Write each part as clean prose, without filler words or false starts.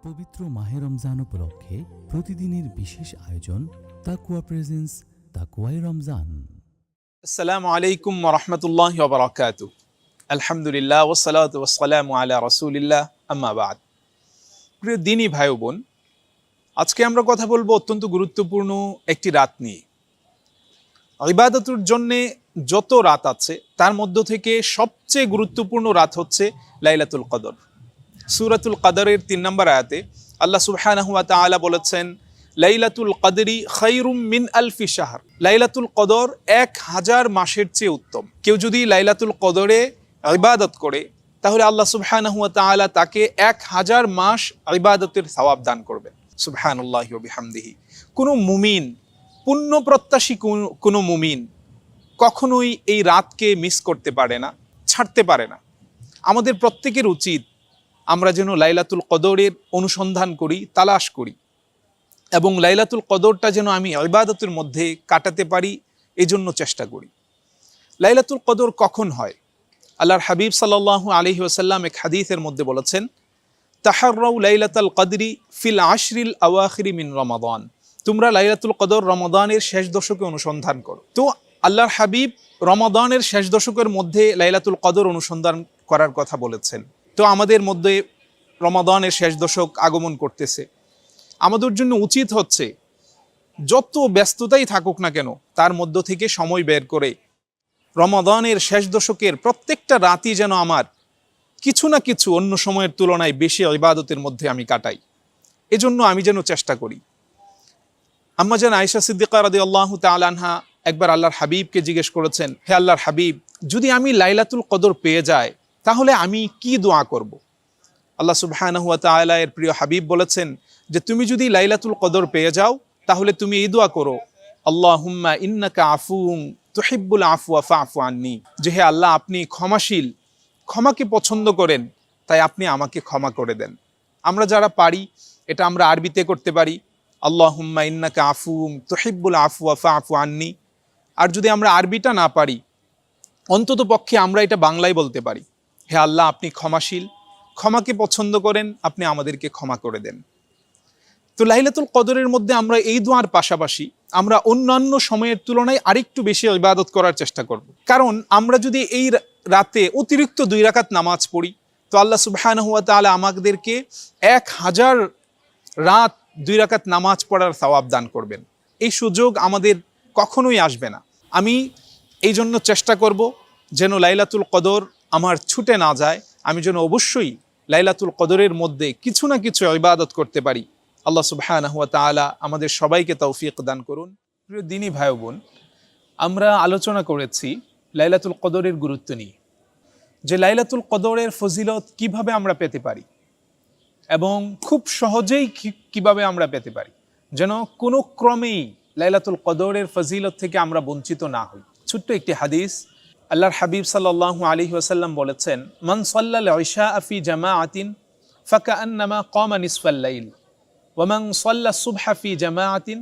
পবিত্র মাহে রমজান উপলক্ষে প্রতিদিনের বিশেষ আয়োজন তাকওয়া প্রেজেন্স তাকওয়াই রমজান। আসসালামু আলাইকুম ওয়া রাহমাতুল্লাহি ওয়া বারাকাতুহু। আলহামদুলিল্লাহ ওয়াসসালাতু ওয়াসসালামু আলা রাসূলিল্লাহ, আম্মা বা'দ। প্রিয় দিনী ভাই ও বোন, আজকে আমরা কথা বলবো অত্যন্ত গুরুত্বপূর্ণ একটি রাত নিয়ে। ইবাদতের জন্য যত রাত আছে তার মধ্য থেকে সবচেয়ে গুরুত্বপূর্ণ রাত হচ্ছে লাইলাতুল কদর। সূরাতুল কদরের ৩ নম্বর আয়াতে আল্লাহ সুবহানাহু ওয়া তাআলা বলেছেন, লাইলাতুল কদরি খায়রুম মিন আলফি শাহর। লাইলাতুল কদর ১,০০০ মাসের চেয়ে উত্তম। কেউ যদি লাইলাতুল কদরে ইবাদত করে তাহলে আল্লাহ সুবহানাহু ওয়া তাআলা তাকে ১,০০০ মাস ইবাদতের সওয়াব দান করবেন। সুবহানাল্লাহি ওয়া বিহামদিহি। কোনো মুমিন, পুণ্য প্রত্যাশী কোনো মুমিন কখনোই এই রাতকে মিস করতে পারে না, ছাড়তে পারে না। আমাদের প্রত্যেকের উচিত আমরা যেন লাইলাতুল কদরের অনুসন্ধান করি, তালাশ করি, এবং লাইলাতুল কদরটা যেন আমি ইবাদতের মধ্যে কাটাতে পারি এজন্য চেষ্টা করি। লাইলাতুল কদর কখন হয়? আল্লাহর হাবিব সাল্লাল্লাহু আলাইহি ওয়াসাল্লাম এক হাদিসের মধ্যে বলেছেন, তাহাররাউ লাইলাতুল কদরি ফিল আশরিল আওয়াখিরি মিন রমাদান। তোমরা লাইলাতুল কদর রমাদানের শেষ দশকে অনুসন্ধান করো। তো আল্লাহর হাবিব রমাদানের শেষ দশকের মধ্যে লাইলাতুল কদর অনুসন্ধান করার কথা বলেছেন। তো আমাদের মধ্যে রমাদানের শেষ দশক আগমন করতেছে। আমাদের জন্য উচিত হচ্ছে যত ব্যস্ততাই থাকুক না কেন তার মধ্য থেকে সময় বের করে রমাদানের শেষ দশকের প্রত্যেকটা রাতই যেন আমার কিছু না কিছু অন্য সময়ের তুলনায় বেশি ইবাদতের মধ্যে আমি কাটাই। এজন্য আমি যেন চেষ্টা করি। আম্মা জান আয়েশা সিদ্দিকা রাদিয়াল্লাহু তাআলা আনহা একবার আল্লাহর হাবিবকে জিজ্ঞেস করেছেন, হে আল্লাহর হাবিব, যদি আমি লাইলাতুল কদর পেয়ে যাই তাহলে আমি কি দোয়া করব? আল্লাহ সুবহানাহু ওয়া তাআলা এর প্রিয় হাবিব বলেছেন যে তুমি যদি লাইলাতুল কদর পেয়ে যাও তাহলে তুমি এই দোয়া করো, আল্লাহুম্মা ইন্নাকা আফুউন তুহিব্বুল আফওয়া ফা'ফু আন্নী। যে হে আল্লাহ, আপনি ক্ষমাশীল, ক্ষমাকে পছন্দ করেন, তাই আপনি আমাকে ক্ষমা করে দেন। আমরা যারা পারি এটা আমরা আরবিতে করতে পারি, আল্লাহুম্মা ইন্নাকা আফুউন তুহিব্বুল আফওয়া ফা'ফু আন্নী। আর যদি আমরা আরবিটা না পারি অন্তত পক্ষে আমরা এটা বাংলায় বলতে পারি, হে আল্লাহ, আপনি ক্ষমাশীল, ক্ষমাকে পছন্দ করেন, আপনি আমাদেরকে ক্ষমা করে দেন। তো লাইলাতুল কদরের মধ্যে আমরা এই দোয়ার পাশাপাশি আমরা অন্যান্য সময়ের তুলনায় আরেকটু বেশি ইবাদত করার চেষ্টা করব। কারণ আমরা যদি এই রাতে অতিরিক্ত 2 রাকাত নামাজ পড়ি তো আল্লাহ সুবহানাহু ওয়া তাআলা আমাদেরকে ১,০০০ রাত 2 রাকাত নামাজ পড়ার সওয়াব দান করবেন। এই সুযোগ আমাদের কখনোই আসবে না। আমি এই জন্য চেষ্টা করব যেন লাইলাতুল কদর আমার ছুটে না যায়। আমি যেন অবশ্যই লাইলাতুল কদরের মধ্যে কিছু না কিছু ইবাদত করতে পারি। আল্লাহ সুবহানাহু ওয়া তাআলা আমাদের সবাইকে তৌফিক দান করুন। প্রিয় দিনী ভাই ও বোন, আমরা আলোচনা করেছি লাইলাতুল কদরের গুরুত্ব নিয়ে, যে লাইলাতুল কদরের ফজিলত কিভাবে আমরা পেতে পারি এবং খুব সহজেই কিভাবে আমরা পেতে পারি, যেন কোনো ক্রমেই লাইলাতুল কদরের ফজিলত থেকে আমরা বঞ্চিত না হই। ছোট্ট একটি হাদিস, আল্লাহর হাবিব সাল্লাল্লাহু আলাইহি ওয়াসাল্লাম বলেছেন, মান সাল্লাল ইশা ফি জামাআতিন ফাকাআন্নামা কামা নিসফাল লাইল ওয়া মান সাল্লা সুবহা ফি জামাআতিন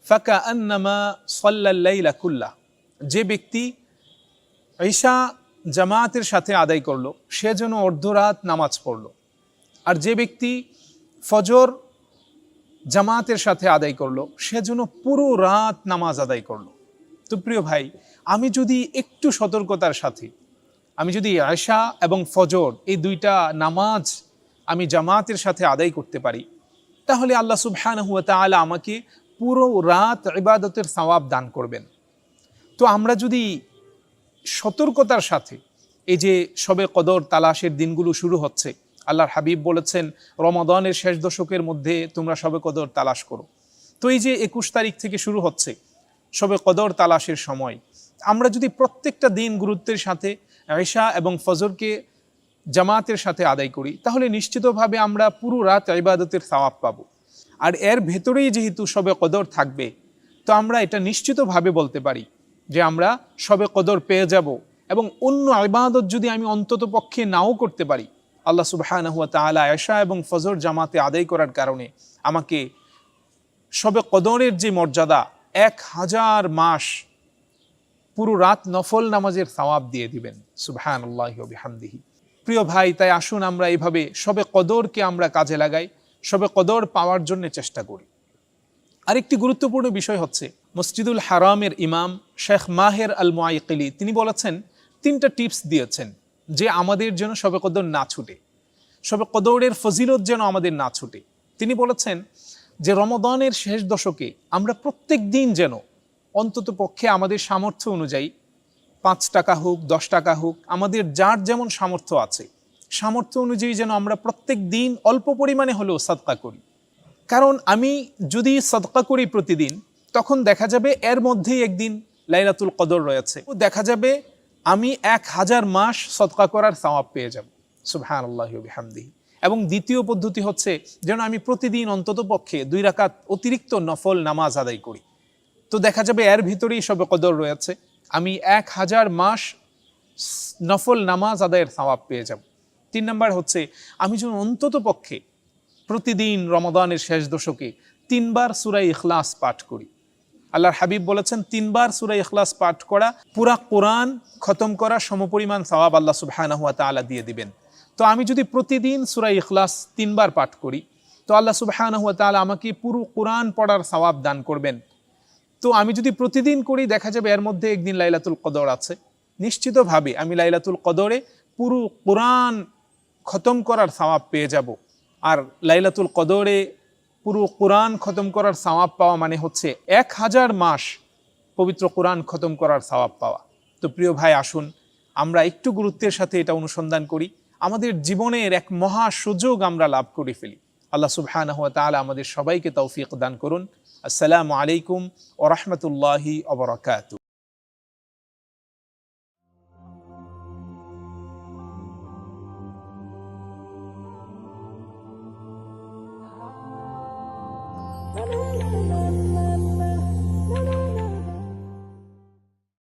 ফাকাআন্নামা সাল্লাল লাইলা কুল্লাহ। যে ব্যক্তি ইশা জামাতের সাথে আদায় করলো সে যেন অর্ধরাত নামাজ পড়লো, আর যে ব্যক্তি ফজর জামাতের সাথে আদায় করলো সে যেন পুরো রাত নামাজ আদায় করলো। তো প্রিয় ভাই, আমি যদি একটু সতর্কতার সাথে আমি যদি ইশা এবং ফজর এই 2টা নামাজ আমি জামাতের সাথে আদায় করতে পারি তাহলে আল্লাহ সুবহানাহু ওয়া তাআলা আমাকে পুরো রাত ইবাদতের সওয়াব দান করবেন। তো আমরা যদি সতর্কতার সাথে এই যে শবে কদর তালাশের দিনগুলো শুরু হচ্ছে, আল্লাহর হাবিব বলেছেন রমাদানের শেষ দশকের মধ্যে তোমরা শবে কদর তালাশ করো। তো এই যে 21 তারিখ থেকে শুরু হচ্ছে শবে কদর তালাশের সময়, আমরা যদি প্রত্যেকটা দিন গুরুত্বের সাথে ইশা এবং ফজরকে জামাতের সাথে আদায় করি তাহলে নিশ্চিতভাবে আমরা পুরো রাত ইবাদতের সওয়াব পাবো। আর এর ভেতরেই যেহেতু শবে কদর থাকবে তো আমরা এটা নিশ্চিতভাবে বলতে পারি যে আমরা শবে কদর পেয়ে যাব। এবং অন্য ইবাদত যদি আমি অন্তত পক্ষে নাও করতে পারি, আল্লাহ সুবহানাহু ওয়া তাআলা ইশা এবং ফজর জামাতে আদায় করার কারণে আমাকে শবে কদরের যে মর্যাদা ১,০০০ মাস পুরো রাত নফল নামাজের সওয়াব দিয়ে দিবেন। সুবহানাল্লাহি ওয়া বিহামদিহি। প্রিয় ভাই, তাই আসুন আমরা এইভাবে শবে কদরকে আমরা কাজে লাগাই, শবে কদর পাওয়ার জন্য চেষ্টা করি। আরেকটি গুরুত্বপূর্ণ বিষয় হচ্ছে, মসজিদুল হারামের ইমাম শেখ মাহের আল মুআইকিলি তিনি বলেছেন, 3টা টিপস দিয়েছেন যে আমাদের যেন শবে কদর না ছুটে, শবে কদরের ফজিলত যেন আমাদের না ছুটে। তিনি বলেছেন যে রমাদানের শেষ দশকে আমরা প্রত্যেক দিন যেন অন্তত পক্ষে আমাদের সামর্থ্য অনুযায়ী 5 টাকা হোক 10 টাকা হোক, আমাদের যার যেমন সামর্থ্য আছে সামর্থ্য অনুযায়ী যেন আমরা প্রত্যেক দিন অল্প পরিমাণে হলেও সাদকা করি। কারণ আমি যদি সাদকা করি প্রতিদিন, তখন দেখা যাবে এর মধ্যেই একদিন লাইলাতুল কদর রয়েছে, দেখা যাবে আমি 1000 মাস সাদকা করার সওয়াব পেয়ে যাব। সুবহানাল্লাহি ওয়া বিহামদিহি। এবং দ্বিতীয় পদ্ধতি হচ্ছে যেন আমি প্রতিদিন অন্তত পক্ষে 2 রাকাত অতিরিক্ত নফল নামাজ আদায় করি, তো দেখা যাবে এর ভিতরেই শবে কদর রয়েছে, আমি 1000 মাস নফল নামাজ আদায়ের সওয়াব পেয়ে যাব। 3 নম্বর হচ্ছে আমি যেন অন্তত পক্ষে প্রতিদিন রমাদানের শেষ দশকে 3 বার সূরা ইখলাস পাঠ করি। আল্লাহর হাবিব বলেছেন 3 বার সূরা ইখলাস পাঠ করা পুরা কোরআন খতম করা সমপরিমাণ সওয়াব আল্লাহ সুবহানাহু ওয়া তাআলা দিয়ে দিবেন। তো আমি যদি প্রতিদিন সূরা ইখলাস 3 বার পাঠ করি, তো আল্লাহ সুবহানাহু ওয়া তাআলা আমাকে পুরো কোরআন পড়ার সওয়াব দান করবেন। তো আমি যদি প্রতিদিন করি, দেখা যাবে এর মধ্যে একদিন লাইলাতুল কদর আছে, নিশ্চিতভাবে আমি লাইলাতুল কদরে পুরো কোরআন খতম করার সওয়াব পেয়ে যাব। আর লাইলাতুল কদরে পুরো কোরআন খতম করার সওয়াব পাওয়া মানে হচ্ছে 1000 মাস পবিত্র কোরআন খতম করার সওয়াব পাওয়া। তো প্রিয় ভাই, আসুন আমরা একটু গুরুত্বের সাথে এটা অনুসন্ধান করি, আমাদের জীবনের এক মহা সুযোগ আমরা লাভ করে ফেলি। আল্লাহ সুবহানাহু ওয়া তাআলা আমাদের সবাইকে তৌফিক দান করুন। আসসালামু আলাইকুম ওয়া রাহমাতুল্লাহি ওয়া বারাকাতুহু। La la la la la la la la la